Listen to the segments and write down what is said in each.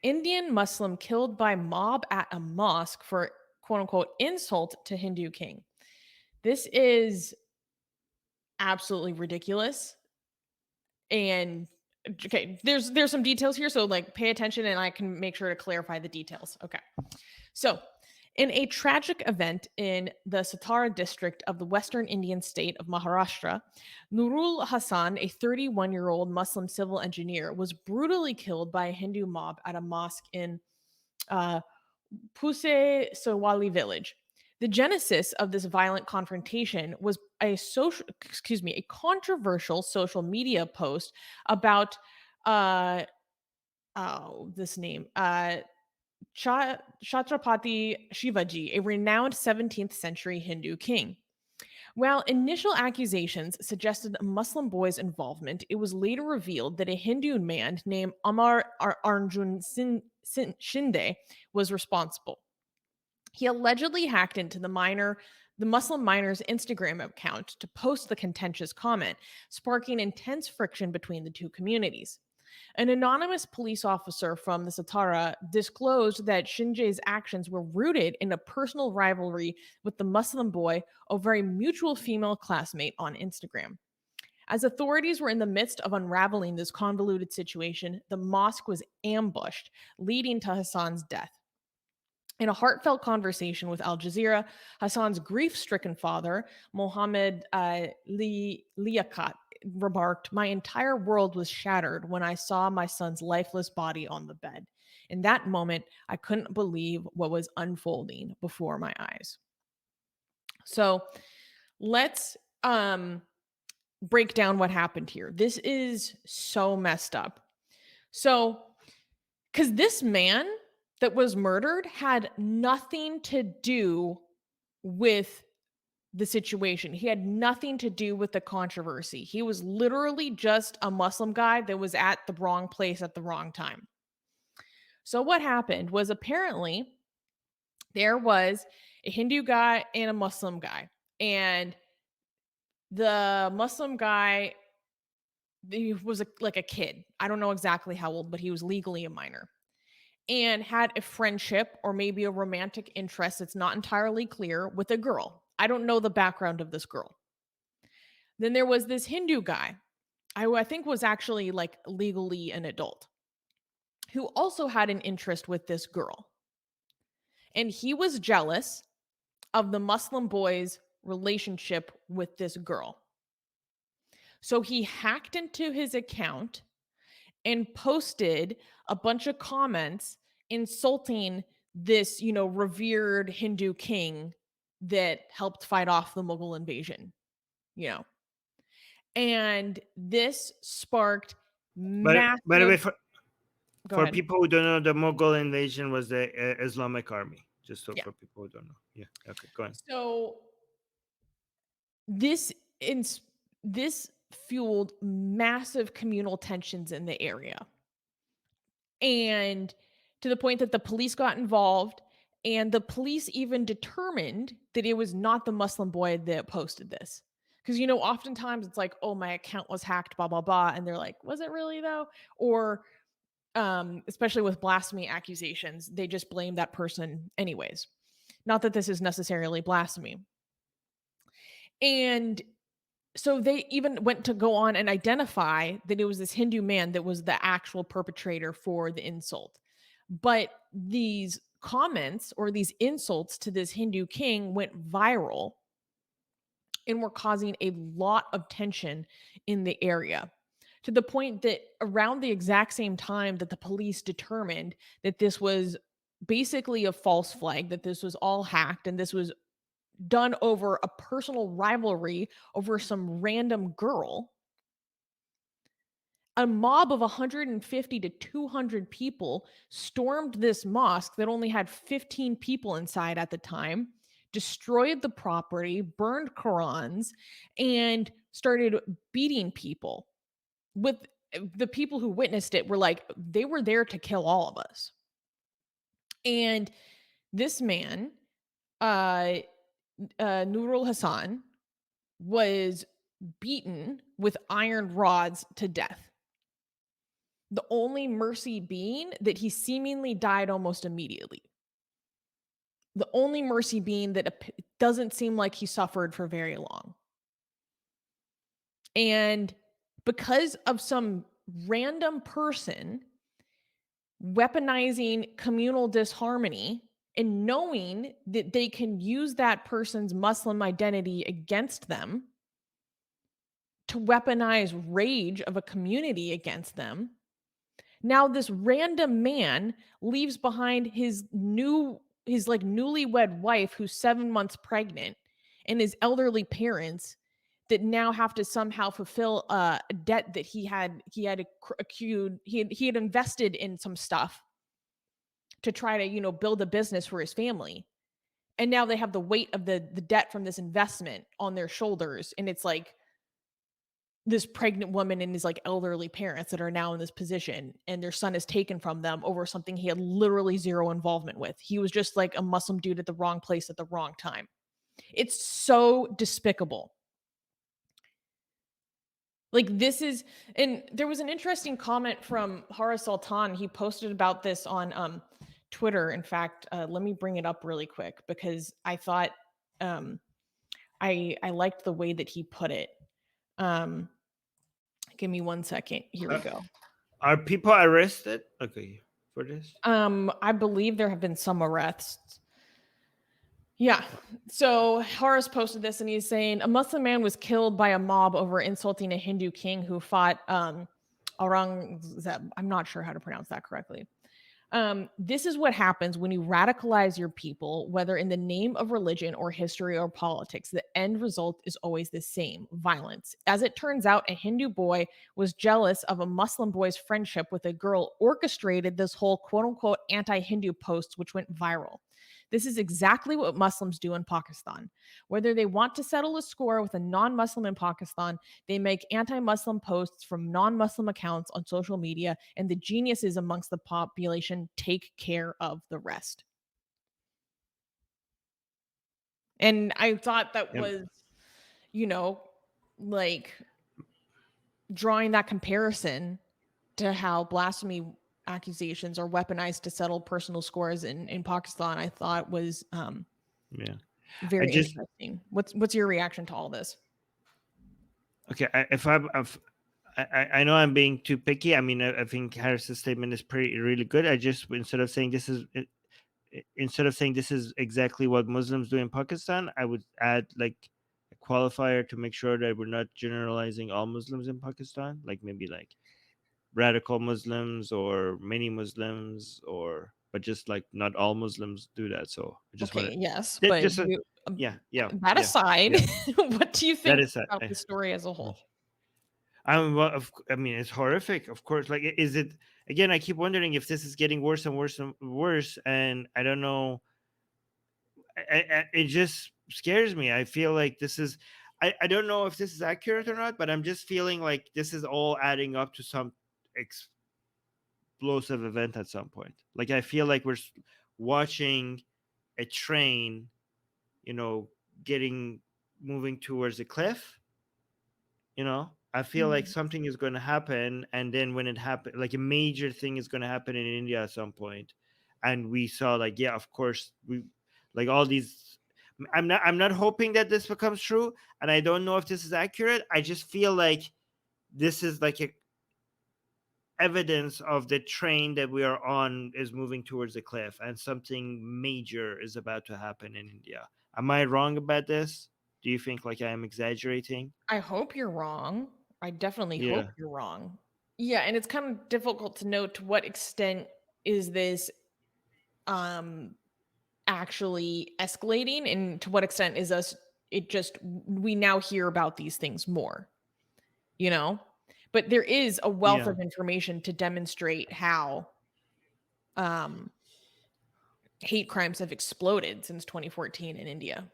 Indian Muslim killed by mob at a mosque for quote unquote insult to Hindu king. This is absolutely ridiculous. And okay, there's some details here, so like pay attention and I can make sure to clarify the details. Okay. So, in a tragic event in the Satara district of the western Indian state of Maharashtra, Nurul Hassan, a 31-year-old Muslim civil engineer, was brutally killed by a Hindu mob at a mosque in uh, Puse Sawali village. The genesis of this violent confrontation was a controversial social media post about uh this name Chhatrapati Shivaji, a renowned 17th century Hindu king. While initial accusations suggested a Muslim boy's involvement, it was later revealed that a Hindu man named Arjun Shinde was responsible. He allegedly hacked into the Muslim miner's Instagram account to post the contentious comment, sparking intense friction between the two communities. An anonymous police officer from the Satara disclosed that Shinje's actions were rooted in a personal rivalry with the Muslim boy over a mutual female classmate on Instagram. As authorities were in the midst of unraveling this convoluted situation, the mosque was ambushed, leading to Hassan's death. In a heartfelt conversation with Al Jazeera, Hassan's grief stricken father, Mohammed Liaquat, remarked, "My entire world was shattered when I saw my son's lifeless body on the bed. In that moment, I couldn't believe what was unfolding before my eyes." So let's break down what happened here. This is so messed up. So, because this man that was murdered had nothing to do with the situation. He had nothing to do with the controversy. He was literally just a Muslim guy that was at the wrong place at the wrong time. So, what happened was apparently there was a Hindu guy and a Muslim guy. And the Muslim guy, he was like a kid. I don't know exactly how old, but he was legally a minor and had a friendship or maybe a romantic interest. It's not entirely clear with a girl. I don't know the background of this girl. Then there was this Hindu guy, I think was actually like legally an adult, who also had an interest with this girl. And he was jealous of the Muslim boy's relationship with this girl. So he hacked into his account and posted a bunch of comments insulting this, revered Hindu king that helped fight off the Mughal invasion, you know. And this sparked But by the way, massive. Go for ahead. people who don't know, the Mughal invasion was the Islamic army. Just so Yeah. for people who don't know. Yeah. Okay. Go on. So this ins- this fueled massive communal tensions in the area. And to the point that the police got involved and the police even determined that it was not the Muslim boy that posted this. Because, oftentimes it's like, oh, my account was hacked, blah, blah, blah. And they're like, was it really though? Or, especially with blasphemy accusations, they just blame that person anyways. Not that this is necessarily blasphemy. And so they even went to go on and identify that it was this Hindu man that was the actual perpetrator for the insult. But these comments or these insults to this Hindu king went viral and were causing a lot of tension in the area, to the point that around the exact same time that the police determined that this was basically a false flag, that this was all hacked and this was done over a personal rivalry over some random girl, a mob of 150 to 200 people stormed this mosque that only had 15 people inside at the time, destroyed the property, burned Qurans, and started beating people. With the people who witnessed it were like, they were there to kill all of us. And this man, uh, Nurul Hassan, was beaten with iron rods to death. The only mercy being that he seemingly died almost immediately. The only mercy being that it doesn't seem like he suffered for very long. And because of some random person weaponizing communal disharmony and knowing that they can use that person's Muslim identity against them to weaponize rage of a community against them. Now this random man leaves behind his like newlywed wife who's 7 months pregnant and his elderly parents that now have to somehow fulfill a debt that he had accrued he had invested in some stuff to try to, build a business for his family. And now they have the weight of the debt from this investment on their shoulders, and it's like this pregnant woman and his like elderly parents that are now in this position, and their son is taken from them over something he had literally zero involvement with. He was just like a Muslim dude at the wrong place at the wrong time. It's so despicable. Like this is and there was an interesting comment from Hara Sultan. He posted about this on Twitter. In fact, let me bring it up really quick because I thought um I liked the way that he put it. Um Give me 1 second. Here we Uh, go. are people arrested? Okay, for this. I believe there have been some arrests. Yeah. So Horace posted this and he's saying a Muslim man was killed by a mob over insulting a Hindu king who fought Aurangzeb. I'm not sure how to pronounce that correctly. This is what happens when you radicalize your people, whether in the name of religion or history or politics. The end result is always the same: violence. As it turns out, a Hindu boy was jealous of a Muslim boy's friendship with a girl, orchestrated this whole quote unquote anti Hindu posts, which went viral. This is exactly what Muslims do in Pakistan. Whether they want to settle a score with a non Muslim in Pakistan, they make anti Muslim posts from non Muslim accounts on social media, and the geniuses amongst the population take care of the rest. And I thought that Yeah, was, you know, like drawing that comparison to how blasphemy accusations are weaponized to settle personal scores in Pakistan, I thought was yeah. I very just interesting. What's your reaction to all this? okay. I know I'm being too picky. I mean, I think Harris's statement is pretty really good. I just instead of saying this is exactly what Muslims do in Pakistan, I would add like a qualifier to make sure that we're not generalizing all Muslims in Pakistan, like maybe like radical Muslims or many Muslims, or but just like not all Muslims do that. So I just want Okay, yes, to but just yeah, yeah, that yeah, aside, yeah. what do you That think is about the story as a mm. whole? I mean, it's horrific, of course. Like, is it again? I keep wondering if this is getting worse and worse and worse, and I don't know. It just scares me. I feel like this is. I don't know if this is accurate or not, but I'm just feeling like this is all adding up to some explosive event at some point. Like I feel like we're watching a train, you know, getting moving towards a cliff. I feel like Mhm. something is going to happen, and then when it happens, like a major thing is going to happen in India at some point, and we saw like, yeah, of course, we like all these. I'm not hoping that this becomes true, and I don't know if this is accurate. I just feel like this is like a evidence of the train that we are on is moving towards the cliff, and something major is about to happen in India. Am I wrong about this? Do you think like I am exaggerating? I hope you're wrong. I definitely hope Yeah. you're wrong. Yeah, and it's kind of difficult to know to what extent is this um actually escalating and to what extent is us it just we now hear about these things more, you know? But there is a wealth Yeah. of information to demonstrate how um hate crimes have exploded since 2014 in India.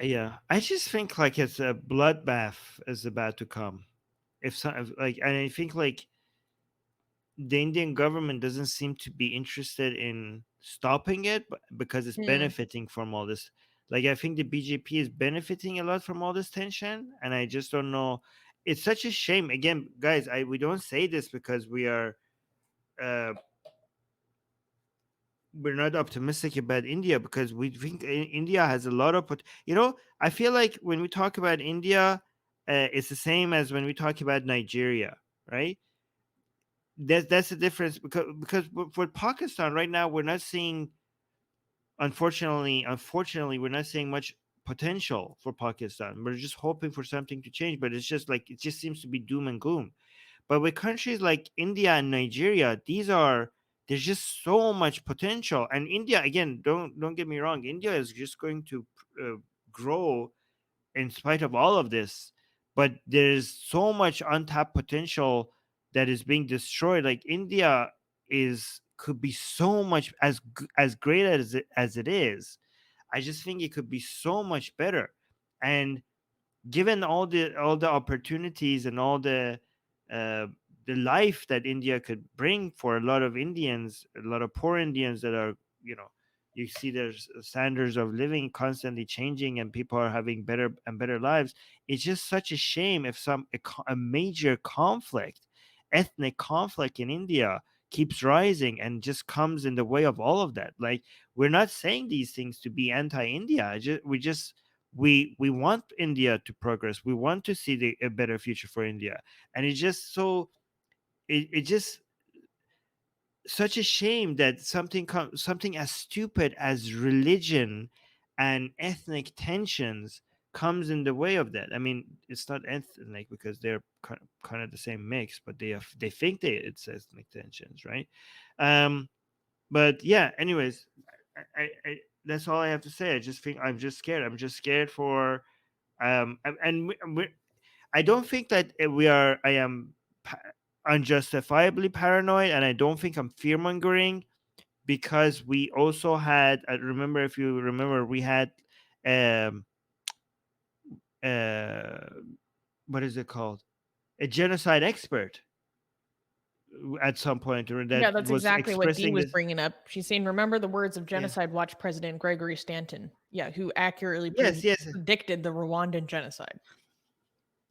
Yeah, I just think like it's a bloodbath is about to come. Like, and I think like the Indian government doesn't seem to be interested in stopping it, but because it's Mm. benefiting from all this. Like, I think the BJP is benefiting a lot from all this tension, and I just don't know. it's such a shame. Again, guys, we don't say this because uh, we're not optimistic about India, because we think India has a lot of I feel like when we talk about India, it's the same as when we talk about Nigeria, right? That's the difference, because for Pakistan right now, we're not seeing, unfortunately, we're not seeing much potential for Pakistan. We're just hoping for something to change, but it's just like it just seems to be doom and gloom. But with countries like India and Nigeria, there's just so much potential. And India, again, don't get me wrong, India is just going to grow in spite of all of this. But there's so much untapped potential that is being destroyed. Like India is could be so much as great as it is. I just think it could be so much better. And given all the opportunities and all uh, the life that India could bring for a lot of Indians, a lot of poor Indians that are, you know, you see their standards of living constantly changing and people are having better and better lives. It's just such a shame if a major conflict, ethnic conflict in India keeps rising and just comes in the way of all of that. Like, we're not saying these things to be anti-India. We want India to progress. We want to see a better future for India, and it's just it just such a shame that something as stupid as religion and ethnic tensions comes in the way of that. I mean, it's not ethnic because they're kind of the same mix, but they think it's ethnic tensions, right? Um, but yeah. Anyways, that's all I have to say. I just think I'm just scared. I'm just scared for I don't think that I am unjustifiably paranoid, and I don't think I'm fear mongering, because we also had, I remember, if you remember, we had um uh what is it called, a genocide expert at some point, or Yeah, that that's was exactly what Dee expressing was this. bringing up. She's saying, "Remember the words of Yeah. Genocide Watch President Gregory Stanton." Yeah, who accurately Yes, yes. predicted the Rwandan genocide.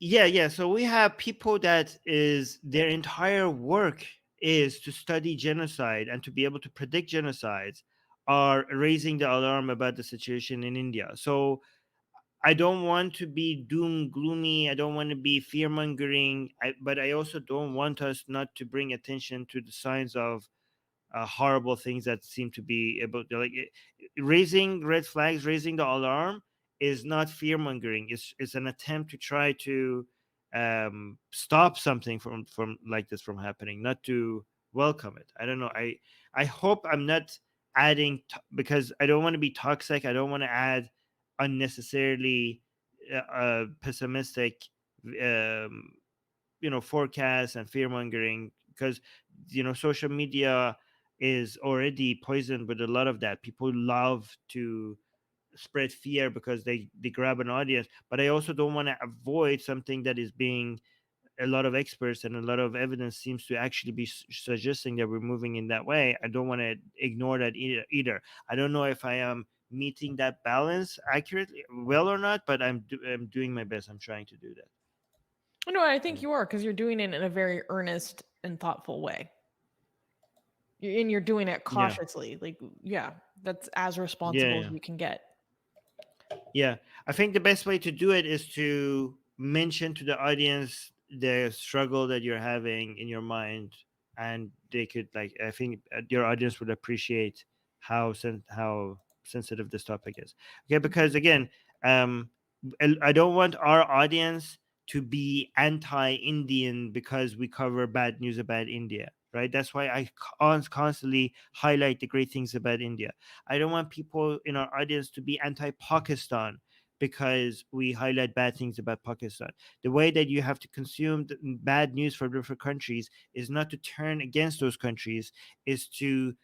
Yeah, yeah. So we have people that is their entire work is to study genocide and to be able to predict genocides, are raising the alarm about the situation in India. So I don't want to be doom gloomy. I don't want to be fear mongering. But I also don't want us not to bring attention to the signs of horrible things that seem to be able to, raising red flags, raising the alarm is not fear mongering. It's an attempt to try to stop something from like this from happening, not to welcome it. I don't know. I hope I'm not adding because I don't want to be toxic. I don't want to add unnecessarily pessimistic um, forecasts and fear mongering, because social media is already poisoned with a lot of that. People love to spread fear because they grab an audience. But I also don't want to avoid something that is being, a lot of experts and a lot of evidence seems to actually be suggesting that we're moving in that way. I don't want to ignore that either. I don't know if I am meeting that balance accurately well or not, but I'm doing my best. I'm trying to do that. No, I think Yeah. you are, because you're doing it in a very earnest and thoughtful way. And you're doing it Yeah. cautiously. Like, yeah, that's as Yeah. responsible as Yeah. you can get. Yeah, I think the best way to do it is to mention to the audience the struggle that you're having in your mind, and they could, like, I think your audience would appreciate how sensitive this topic is. Okay, because again, um, I don't want our audience to be anti-Indian because we cover bad news about India. Right. That's why I constantly highlight the great things about India. I don't want people in our audience to be anti-Pakistan because we highlight bad things about Pakistan. The way that you have to consume bad news from different countries is not to turn against those countries, is to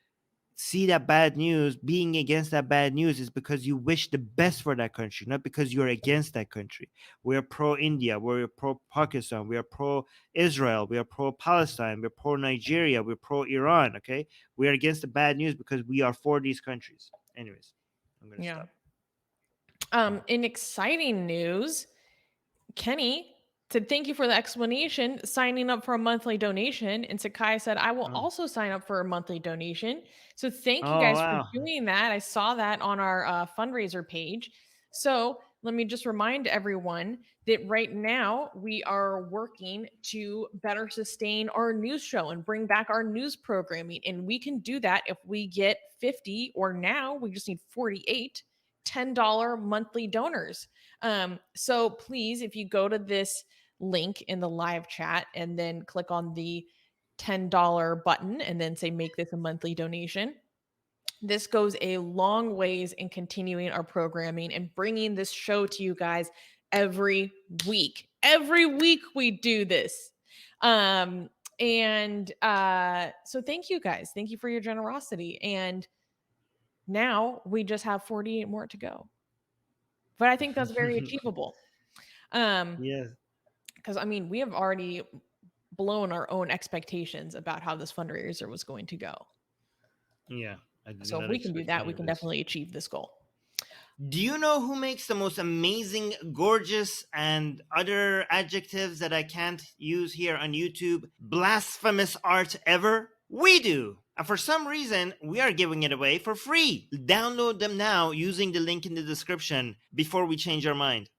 see that bad news. Being against that bad news is because you wish the best for that country, not because you're against that country. We're pro India, we're pro Pakistan, we are pro Israel, we are pro Palestine, we're pro Nigeria, we're pro Iran. Okay, we are against the bad news because we are for these countries. Anyways, I'm gonna Yeah. stop. Yeah. In exciting news, Kenny Said, thank you for the explanation. Signing up for a monthly donation. And Sakai said, I will Oh, also sign up for a monthly donation. So thank you oh guys for wow. doing that. I saw that on our fundraiser page. So let me just remind everyone that right now we are working to better sustain our news show and bring back our news programming. And we can do that if we get 50, or now we just need 48 $10 monthly donors. So please, if you go to this link in the live chat and then click on the $10 button and then say make this a monthly donation. This goes a long ways in continuing our programming and bringing this show to you guys every week. Every week we do this. So thank you guys. Thank you for your generosity. And now we just have 48 more to go. But I think that's very achievable. Yes. Because I mean, we have already blown our own expectations about how this fundraiser was going to go. Yeah. I did So if not we can do expect that, any we of can this. definitely achieve this goal. Do you know who makes the most amazing, gorgeous, and other adjectives that I can't use here on YouTube, blasphemous art ever? We do! And for some reason, we are giving it away for free. Download them now using the link in the description before we change our mind.